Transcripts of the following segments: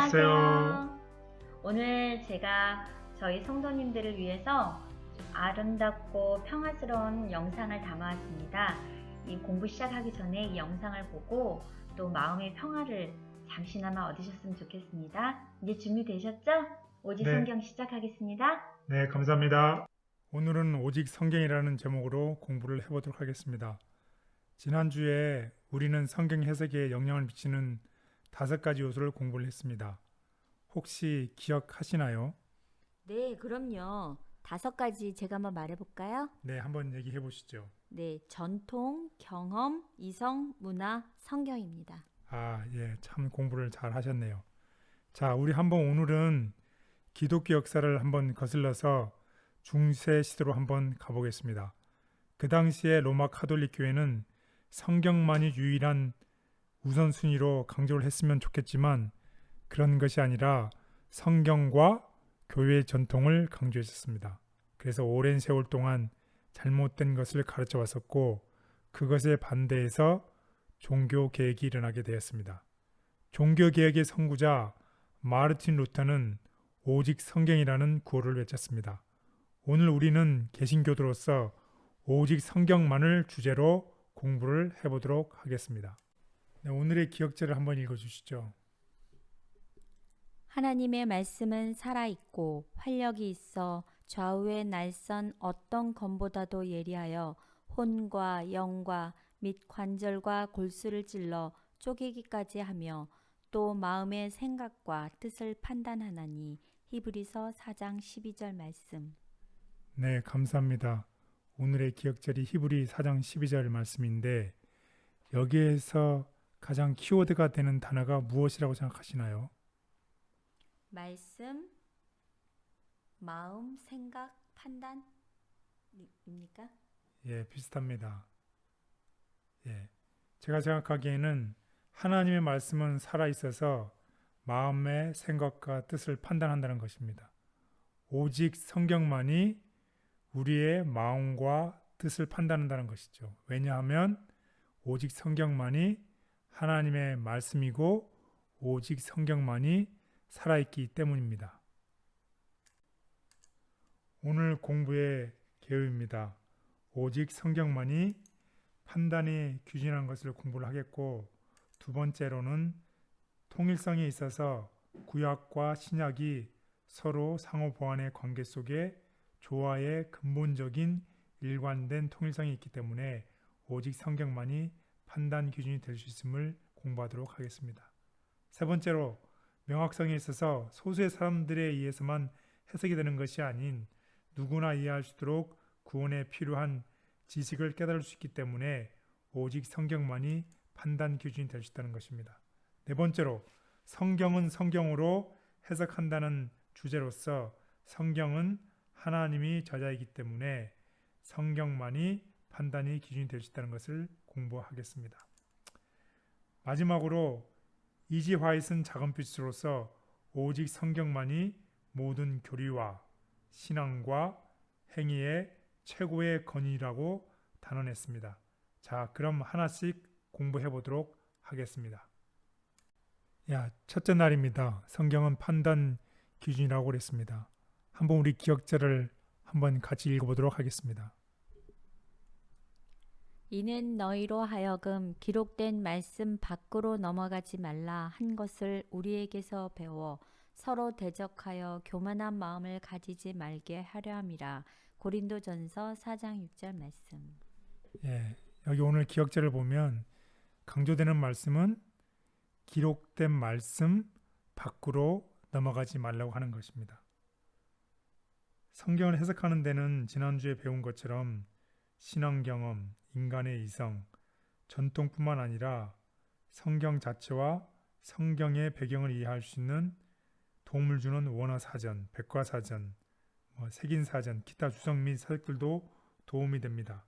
안녕하세요. 오늘 제가 저희 성도님들을 위해서 아름답고 평화스러운 영상을 담아왔습니다. 이 공부 시작하기 전에 이 영상을 보고 또 마음의 평화를 잠시나마 얻으셨으면 좋겠습니다. 이제 준비되셨죠? 오직 네, 성경 시작하겠습니다. 네, 감사합니다. 오늘은 오직 성경이라는 제목으로 공부를 해보도록 하겠습니다. 지난주에 우리는 성경 해석에 영향을 미치는 5가지 요소를 공부를 했습니다. 혹시 기억하시나요? 네, 그럼요. 5가지 제가 한번 말해볼까요? 네, 한번 얘기해 보시죠. 네, 전통, 경험, 이성, 문화, 성경입니다. 아, 예, 참 공부를 잘 하셨네요. 자, 우리 오늘은 기독교 역사를 한번 거슬러서 중세 시대로 한번 가보겠습니다. 그 당시에 로마 카톨릭 교회는 성경만이 유일한 우선순위로 강조를 했으면 좋겠지만 그런 것이 아니라 성경과 교회의 전통을 강조했었습니다. 그래서 오랜 세월 동안 잘못된 것을 가르쳐 왔었고 그것에 반대해서 종교 개혁이 일어나게 되었습니다. 종교 개혁의 선구자 마르틴 루터는 오직 성경이라는 구호를 외쳤습니다. 오늘 우리는 개신교도로서 오직 성경만을 주제로 공부를 해보도록 하겠습니다. 네, 오늘의 기억절을 한번 읽어주시죠. 하나님의 말씀은 살아있고 활력이 있어 좌우의 날선 어떤 검보다도 예리하여 혼과 영과 및 관절과 골수를 찔러 쪼개기까지 하며 또 마음의 생각과 뜻을 판단하나니. 히브리서 4장 12절 말씀. 네, 감사합니다. 오늘의 기억절이 히브리 4장 12절 말씀인데 여기에서 가장 키워드가 되는 단어가 무엇이라고 생각하시나요? 말씀, 마음, 생각, 판단입니까? 예, 비슷합니다. 예, 제가 생각하기에는 하나님의 말씀은 살아있어서 마음의 생각과 뜻을 판단한다는 것입니다. 오직 성경만이 우리의 마음과 뜻을 판단한다는 것이죠. 왜냐하면 오직 성경만이 하나님의 말씀이고 오직 성경만이 살아있기 때문입니다. 오늘 공부의 개요입니다. 오직 성경만이 판단의 기준이라는 것을 공부를 하겠고, 두 번째로는 통일성에 있어서 구약과 신약이 서로 상호 보완의 관계 속에 조화의 근본적인 일관된 통일성이 있기 때문에 오직 성경만이 판단 기준이 될 수 있음을 공부하도록 하겠습니다. 세 번째로 명확성에 있어서 소수의 사람들에 의해서만 해석이 되는 것이 아닌 누구나 이해할 수 있도록 구원에 필요한 지식을 깨달을 수 있기 때문에 오직 성경만이 판단 기준이 될 수 있다는 것입니다. 네 번째로 성경은 성경으로 해석한다는 주제로서 성경은 하나님이 저자이기 때문에 성경만이 판단의 기준이 될 수 있다는 것을 공부하겠습니다. 마지막으로 이지 화이트는 작은 빛으로서 오직 성경만이 모든 교리와 신앙과 행위의 최고의 건의라고 단언했습니다. 자, 그럼 하나씩 공부해 보도록 하겠습니다. 첫째 날입니다. 성경은 판단 기준이라고 그랬습니다. 한번 우리 기억절을 한번 같이 읽어보도록 하겠습니다. 이는 너희로 하여금 기록된 말씀 밖으로 넘어가지 말라 한 것을 우리에게서 배워 서로 대적하여 교만한 마음을 가지지 말게 하려 함이라. 고린도전서 4장 6절 말씀. 여기 오늘 기억절을 보면 강조되는 말씀은 기록된 말씀 밖으로 넘어가지 말라고 하는 것입니다. 성경을 해석하는 데는 지난주에 배운 것처럼 신앙 경험, 인간의 이성, 전통뿐만 아니라 성경 자체와 성경의 배경을 이해할 수 있는 도움을 주는 원어사전, 백과사전, 색인사전, 기타 주석 및 사역들도 도움이 됩니다.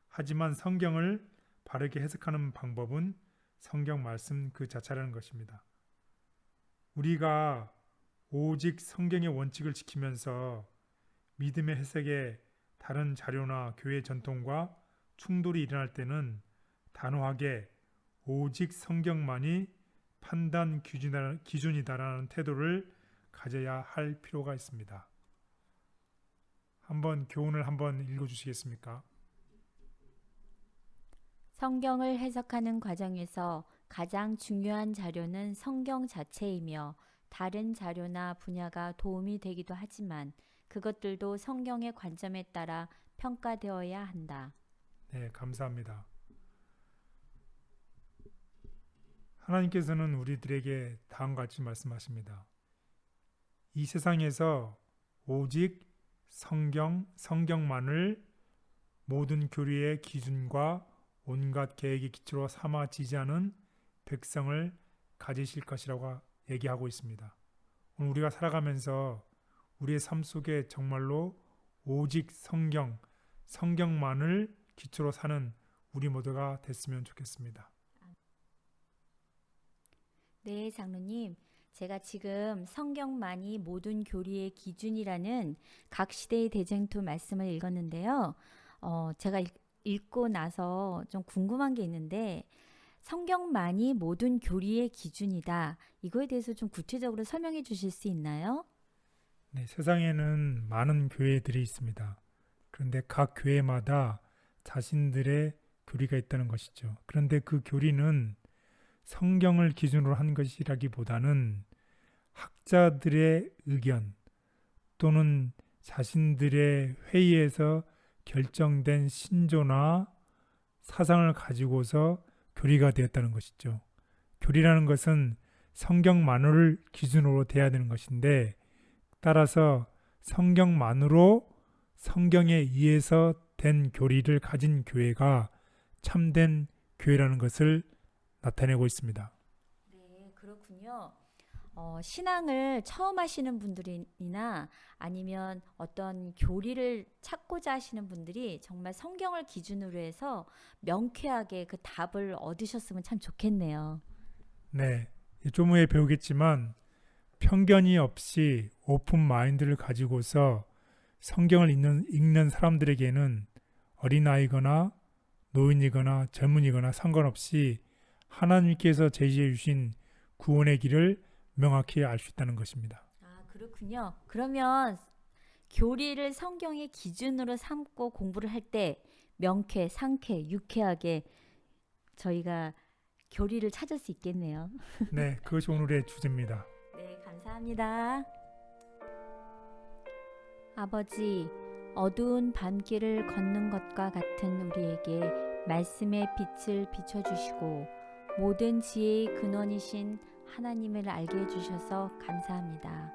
하지만 성경을 바르게 해석하는 방법은 성경 말씀 그 자체라는 것입니다. 우리가 오직 성경의 원칙을 지키면서 믿음의 해석에 다른 자료나 교회 전통과 충돌이 일어날 때는 단호하게 오직 성경만이 판단 기준이다라는 태도를 가져야 할 필요가 있습니다. 한번 교훈을 한번 읽어주시겠습니까? 성경을 해석하는 과정에서 가장 중요한 자료는 성경 자체이며 다른 자료나 분야가 도움이 되기도 하지만 그것들도 성경의 관점에 따라 평가되어야 한다. 네, 감사합니다. 하나님께서는 우리들에게 다음과 같이 말씀하십니다. 이 세상에서 오직 성경만을 모든 교리의 기준과 온갖 계획의 기초로 삼아 지지하는 백성을 가지실 것이라고 얘기하고 있습니다. 오늘 우리가 살아가면서 우리의 삶 속에 정말로 오직 성경만을 기초로 사는 우리 모두가 됐으면 좋겠습니다. 네, 장로님. 제가 지금 성경만이 모든 교리의 기준이라는 각 시대의 대쟁투 말씀을 읽었는데요. 제가 읽고 나서 좀 궁금한 게 있는데 성경만이 모든 교리의 기준이다. 이거에 대해서 좀 구체적으로 설명해 주실 수 있나요? 네, 세상에는 많은 교회들이 있습니다. 그런데 각 교회마다 자신들의 교리가 있다는 것이죠. 그런데 그 교리는 성경을 기준으로 한 것이라기보다는 학자들의 의견 또는 자신들의 회의에서 결정된 신조나 사상을 가지고서 교리가 되었다는 것이죠. 교리라는 것은 성경만을 기준으로 돼야 되는 것인데 따라서 성경만으로 성경에 의해서 된 교리를 가진 교회가 참된 교회라는 것을 나타내고 있습니다. 네, 그렇군요. 신앙을 처음 하시는 분들이나 아니면 어떤 교리를 찾고자 하시는 분들이 정말 성경을 기준으로 해서 명쾌하게 그 답을 얻으셨으면 참 좋겠네요. 네, 좀 후에 배우겠지만 편견이 없이 오픈 마인드를 가지고서 성경을 읽는 사람들에게는 어린아이거나 노인이거나 젊은이거나 상관없이 하나님께서 제시해 주신 구원의 길을 명확히 알 수 있다는 것입니다. 아, 그렇군요. 그러면 교리를 성경의 기준으로 삼고 공부를 할 때 명쾌, 상쾌, 유쾌하게 저희가 교리를 찾을 수 있겠네요. 네, 그것이 오늘의 주제입니다. 네, 감사합니다. 아버지, 어두운 밤길을 걷는 것과 같은 우리에게 말씀의 빛을 비춰주시고 모든 지혜의 근원이신 하나님을 알게 해주셔서 감사합니다.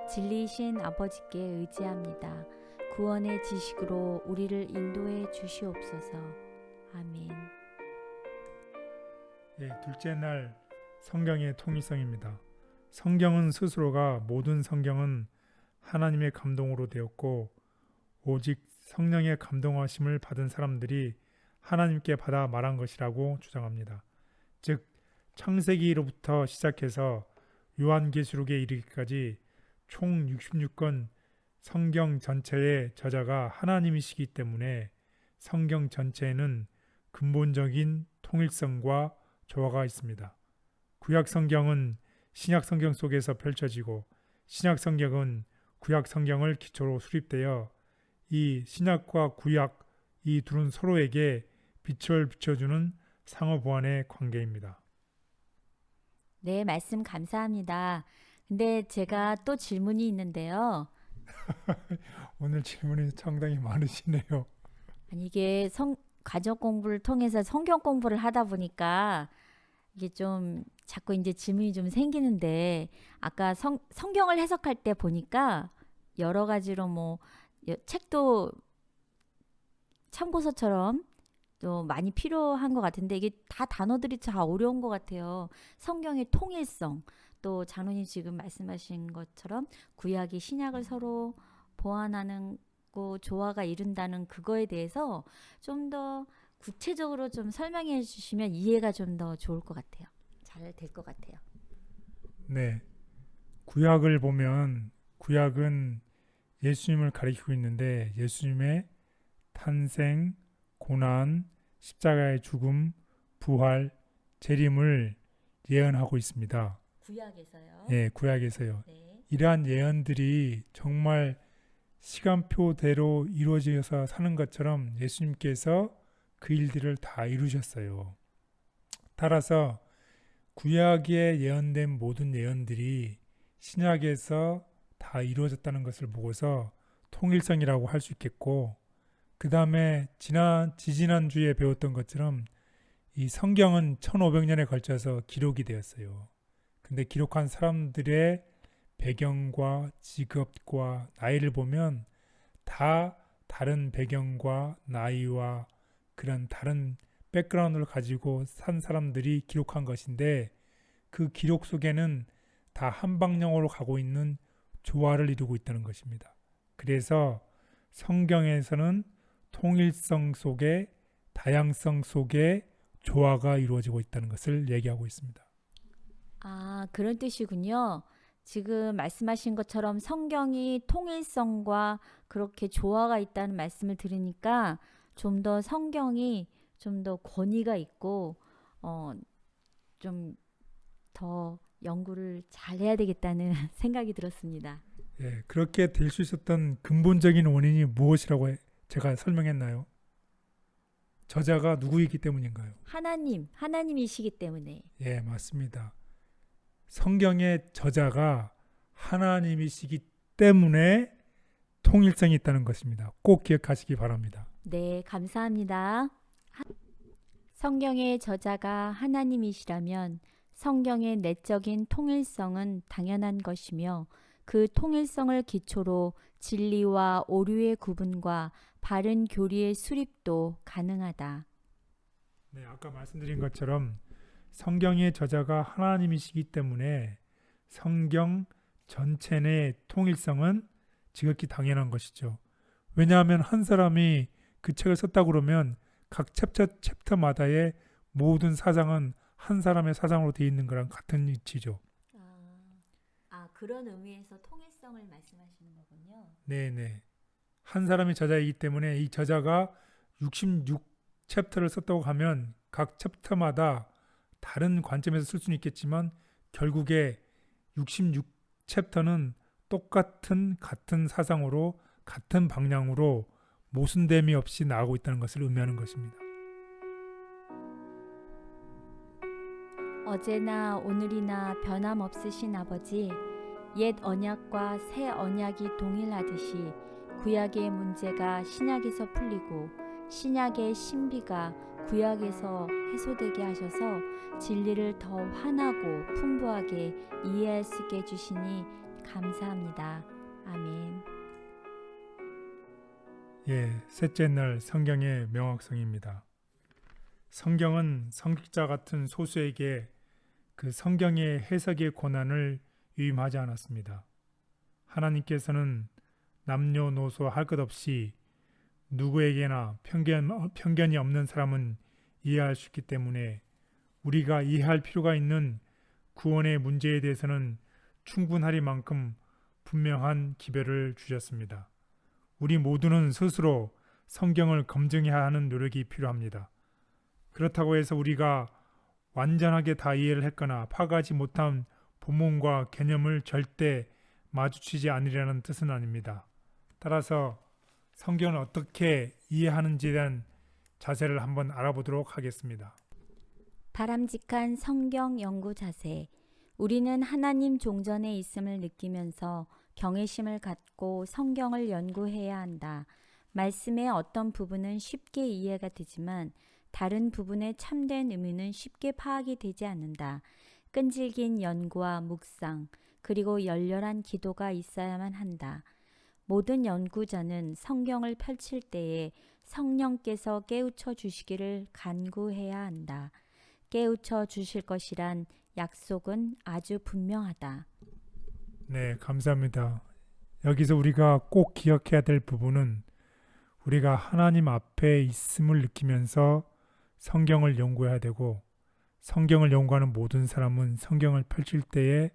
진리이신 아버지께 의지합니다. 구원의 지식으로 우리를 인도해 주시옵소서. 아멘. 네, 둘째 날 성경의 통일성입니다. 성경은 스스로가 모든 성경은 하나님의 감동으로 되었고 오직 성령의 감동하심을 받은 사람들이 하나님께 받아 말한 것이라고 주장합니다. 즉 창세기로부터 시작해서 요한계시록에 이르기까지 총 66권 성경 전체의 저자가 하나님이시기 때문에 성경 전체에는 근본적인 통일성과 조화가 있습니다. 구약 성경은 신약 성경 속에서 펼쳐지고 신약 성경은 구약 성경을 기초로 수립되어 이 신약과 구약 이 둘은 서로에게 빛을 비춰주는 상호보완의 관계입니다. 네, 말씀 감사합니다. 근데 제가 또 질문이 있는데요. 오늘 질문이 상당히 많으시네요. 아니, 이게 가족 공부를 통해서 성경 공부를 하다 보니까 이게 좀 자꾸 이제 질문이 좀 생기는데 아까 성경을 해석할 때 보니까 여러 가지로 뭐 책도 참고서처럼 또 많이 필요한 것 같은데 이게 다 단어들이 다 어려운 것 같아요. 성경의 통일성, 또 장로님 지금 말씀하신 것처럼 구약이 신약을 서로 보완하는 거 조화가 이룬다는 그거에 대해서 좀 더 구체적으로 좀 설명해 주시면 이해가 좀 더 좋을 것 같아요. 잘 될 것 같아요. 네, 구약을 보면 구약은 예수님을 가리키고 있는데 예수님의 탄생, 고난, 십자가의 죽음, 부활, 재림을 예언하고 있습니다. 구약에서요. 예, 구약에서요. 네. 이러한 예언들이 정말 시간표대로 이루어져서 사는 것처럼 예수님께서 그 일들을 다 이루셨어요. 따라서 구약에 예언된 모든 예언들이 신약에서 다 이루어졌다는 것을 보고서 통일성이라고 할 수 있겠고, 그 다음에 지지난주에 배웠던 것처럼 이 성경은 1500년에 걸쳐서 기록이 되었어요. 근데 기록한 사람들의 배경과 직업과 나이를 보면 다 다른 배경과 나이와 그런 다른 백그라운드를 가지고 산 사람들이 기록한 것인데, 그 기록 속에는 다 한 방향으로 가고 있는 조화를 이루고 있다는 것입니다. 그래서 성경에서는 통일성 속에 다양성 속에 조화가 이루어지고 있다는 것을 얘기하고 있습니다. 아, 그런 뜻이군요. 지금 말씀하신 것처럼 성경이 통일성과 그렇게 조화가 있다는 말씀을 들으니까 좀 더 성경이 좀 더 권위가 있고 좀 더 연구를 잘 해야 되겠다는 생각이 들었습니다. 예, 그렇게 될 수 있었던 근본적인 원인이 무엇이라고 제가 설명했나요? 저자가 누구이기 때문인가요? 하나님이시기 때문에. 예, 맞습니다. 성경의 저자가 하나님이시기 때문에 통일성이 있다는 것입니다. 꼭 기억하시기 바랍니다. 네, 감사합니다. 성경의 저자가 하나님이시라면 성경의 내적인 통일성은 당연한 것이며 그 통일성을 기초로 진리와 오류의 구분과 바른 교리의 수립도 가능하다. 네, 아까 말씀드린 것처럼 성경의 저자가 하나님이시기 때문에 성경 전체 내 통일성은 지극히 당연한 것이죠. 왜냐하면 한 사람이 그 책을 썼다 그러면 각 챕터마다의 모든 사장은 한 사람의 사장으로 되어 있는 거랑 같은 이치죠. 그런 의미에서 통일성을 말씀하시는 거군요. 네네. 한 사람이 저자이기 때문에 이 저자가 66챕터를 썼다고 하면 각 챕터마다 다른 관점에서 쓸 수는 있겠지만 결국에 66챕터는 같은 사상으로 같은 방향으로 모순됨이 없이 나가고 있다는 것을 의미하는 것입니다. 어제나 오늘이나 변함없으신 아버지, 옛 언약과 새 언약이 동일하듯이 구약의 문제가 신약에서 풀리고 신약의 신비가 구약에서 해소되게 하셔서 진리를 더 환하고 풍부하게 이해할 수 있게 해주시니 감사합니다. 아멘. 예, 셋째 날 성경의 명확성입니다. 성경은 성직자 같은 소수에게 그 성경의 해석의 권한을 위임하지 않았습니다. 하나님께서는 남녀노소 할 것 없이 누구에게나 편견이 없는 사람은 이해할 수 있기 때문에 우리가 이해할 필요가 있는 구원의 문제에 대해서는 충분하리만큼 분명한 기별을 주셨습니다. 우리 모두는 스스로 성경을 검증해야 하는 노력이 필요합니다. 그렇다고 해서 우리가 완전하게 다 이해를 했거나 파악하지 못한 본문과 개념을 절대 마주치지 않으려는 뜻은 아닙니다. 따라서 성경을 어떻게 이해하는지에 대한 자세를 한번 알아보도록 하겠습니다. 바람직한 성경 연구 자세. 우리는 하나님 종전에 있음을 느끼면서 경외심을 갖고 성경을 연구해야 한다. 말씀의 어떤 부분은 쉽게 이해가 되지만 다른 부분의 참된 의미는 쉽게 파악이 되지 않는다. 끈질긴 연구와 묵상, 그리고 열렬한 기도가 있어야만 한다. 모든 연구자는 성경을 펼칠 때에 성령께서 깨우쳐 주시기를 간구해야 한다. 깨우쳐 주실 것이란 약속은 아주 분명하다. 네, 감사합니다. 여기서 우리가 꼭 기억해야 될 부분은 우리가 하나님 앞에 있음을 느끼면서 성경을 연구해야 되고, 성경을 연구하는 모든 사람은 성경을 펼칠 때에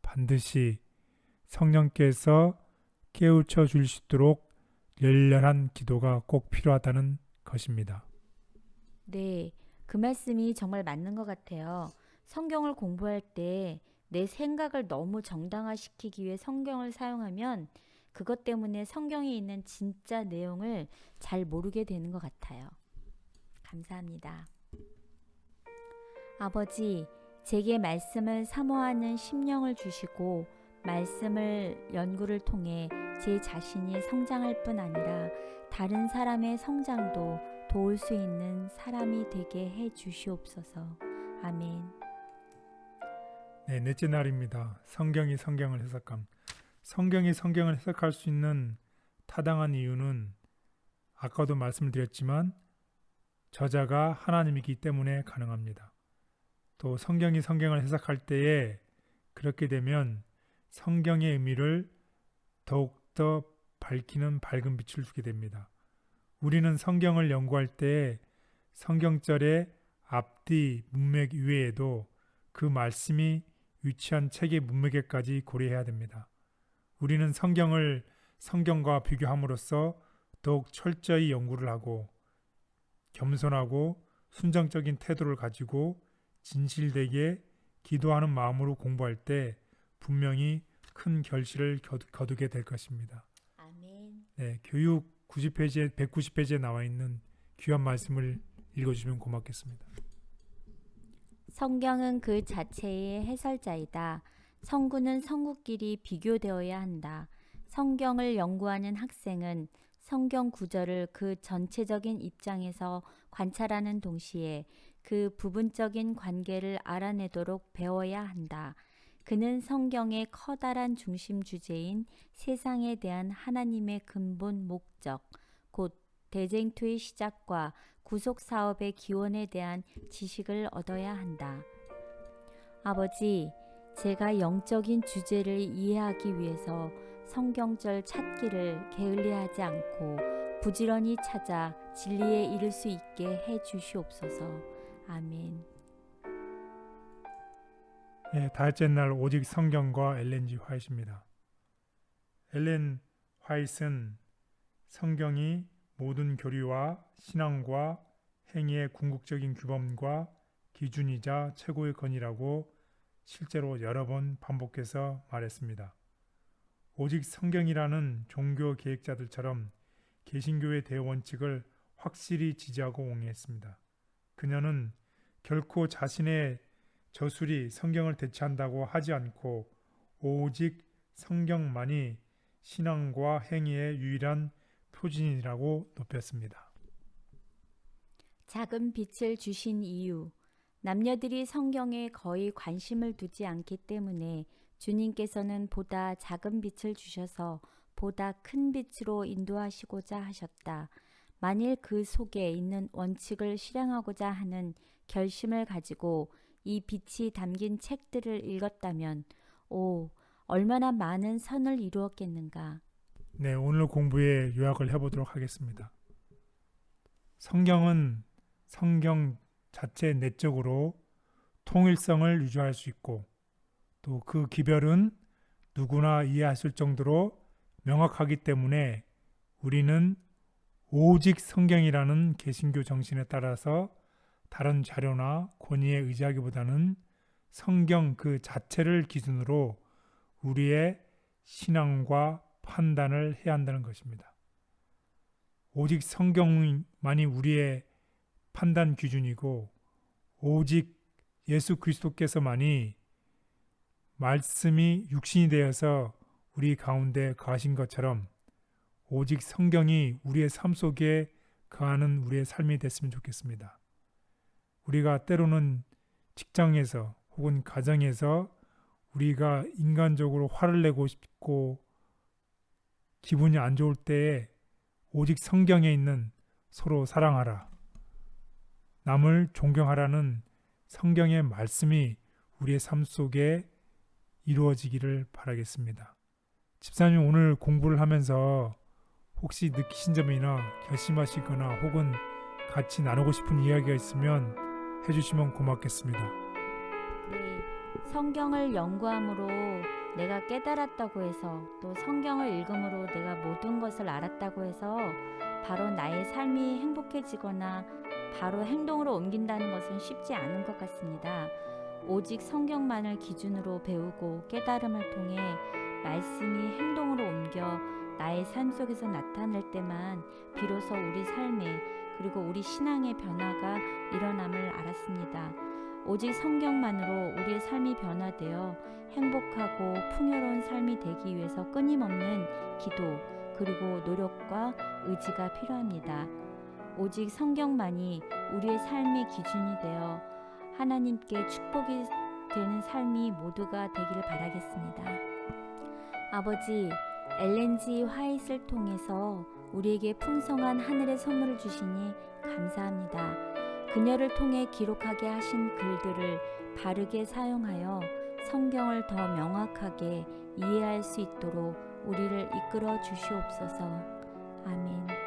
반드시 성령께서 깨우쳐 줄 수 있도록 열렬한 기도가 꼭 필요하다는 것입니다. 네, 그 말씀이 정말 맞는 것 같아요. 성경을 공부할 때 내 생각을 너무 정당화시키기 위해 성경을 사용하면 그것 때문에 성경에 있는 진짜 내용을 잘 모르게 되는 것 같아요. 감사합니다. 아버지, 제게 말씀을 사모하는 심령을 주시고 말씀을 연구를 통해 제 자신이 성장할 뿐 아니라 다른 사람의 성장도 도울 수 있는 사람이 되게 해 주시옵소서. 아멘. 네, 넷째 날입니다. 성경이 성경을 해석함. 성경이 성경을 해석할 수 있는 타당한 이유는 아까도 말씀을 드렸지만 저자가 하나님이기 때문에 가능합니다. 또 성경이 성경을 해석할 때에 그렇게 되면 성경의 의미를 더욱더 밝히는 밝은 빛을 주게 됩니다. 우리는 성경을 연구할 때 성경절의 앞뒤 문맥 이외에도 그 말씀이 위치한 책의 문맥에까지 고려해야 됩니다. 우리는 성경을 성경과 비교함으로써 더욱 철저히 연구를 하고 겸손하고 순정적인 태도를 가지고 진실되게 기도하는 마음으로 공부할 때 분명히 큰 결실을 거두게 될 것입니다. 아멘. 네, 교육 90페이지에 190페이지에 나와 있는 귀한 말씀을 읽어주시면 고맙겠습니다. 성경은 그 자체의 해설자이다. 성구는 성구끼리 비교되어야 한다. 성경을 연구하는 학생은 성경 구절을 그 전체적인 입장에서 관찰하는 동시에 그 부분적인 관계를 알아내도록 배워야 한다. 그는 성경의 커다란 중심 주제인 세상에 대한 하나님의 근본 목적, 곧 대쟁투의 시작과 구속 사업의 기원에 대한 지식을 얻어야 한다. 아버지, 제가 영적인 주제를 이해하기 위해서 성경절 찾기를 게을리하지 않고 부지런히 찾아 진리에 이를 수 있게 해 주시옵소서. 아멘. 네, 다섯째 날 오직 성경과 엘렌 G. 화이트입니다. 엘렌 화이트는 성경이 모든 교리와 신앙과 행위의 궁극적인 규범과 기준이자 최고의 건이라고 실제로 여러 번 반복해서 말했습니다. 오직 성경이라는 종교 계획자들처럼 개신교의 대원칙을 확실히 지지하고 옹호했습니다. 그녀는 결코 자신의 저술이 성경을 대체한다고 하지 않고 오직 성경만이 신앙과 행위의 유일한 표준이라고 높였습니다. 작은 빛을 주신 이유. 남녀들이 성경에 거의 관심을 두지 않기 때문에 주님께서는 보다 작은 빛을 주셔서 보다 큰 빛으로 인도하시고자 하셨다. 만일 그 속에 있는 원칙을 실행하고자 하는 결심을 가지고 이 빛이 담긴 책들을 읽었다면 얼마나 많은 선을 이루었겠는가. 네, 오늘 공부의 요약을 해보도록 하겠습니다. 성경은 성경 자체 내적으로 통일성을 유지할 수 있고 또 그 기별은 누구나 이해하실 정도로 명확하기 때문에 우리는 오직 성경이라는 개신교 정신에 따라서 다른 자료나 권위에 의지하기보다는 성경 그 자체를 기준으로 우리의 신앙과 판단을 해야 한다는 것입니다. 오직 성경만이 우리의 판단 기준이고 오직 예수 그리스도께서만이 말씀이 육신이 되어서 우리 가운데 거하신 것처럼 오직 성경이 우리의 삶 속에 거하는 우리의 삶이 됐으면 좋겠습니다. 우리가 때로는 직장에서 혹은 가정에서 우리가 인간적으로 화를 내고 싶고 기분이 안 좋을 때에 오직 성경에 있는 서로 사랑하라, 남을 존경하라는 성경의 말씀이 우리의 삶 속에 이루어지기를 바라겠습니다. 집사님 오늘 공부를 하면서 혹시 느끼신 점이나 결심하시거나 혹은 같이 나누고 싶은 이야기가 있으면 해주시면 고맙겠습니다. 네, 성경을 연구함으로 내가 깨달았다고 해서 또 성경을 읽음으로 내가 모든 것을 알았다고 해서 바로 나의 삶이 행복해지거나 바로 행동으로 옮긴다는 것은 쉽지 않은 것 같습니다. 오직 성경만을 기준으로 배우고 깨달음을 통해 말씀이 행동으로 옮겨 나의 삶 속에서 나타날 때만 비로소 우리 삶에 그리고 우리 신앙의 변화가 일어남을 알았습니다. 오직 성경만으로 우리의 삶이 변화되어 행복하고 풍요로운 삶이 되기 위해서 끊임없는 기도 그리고 노력과 의지가 필요합니다. 오직 성경만이 우리의 삶의 기준이 되어 하나님께 축복이 되는 삶이 모두가 되기를 바라겠습니다. 아버지, 엘렌 G 화이트를 통해서 우리에게 풍성한 하늘의 선물을 주시니 감사합니다. 그녀를 통해 기록하게 하신 글들을 바르게 사용하여 성경을 더 명확하게 이해할 수 있도록 우리를 이끌어 주시옵소서. 아멘.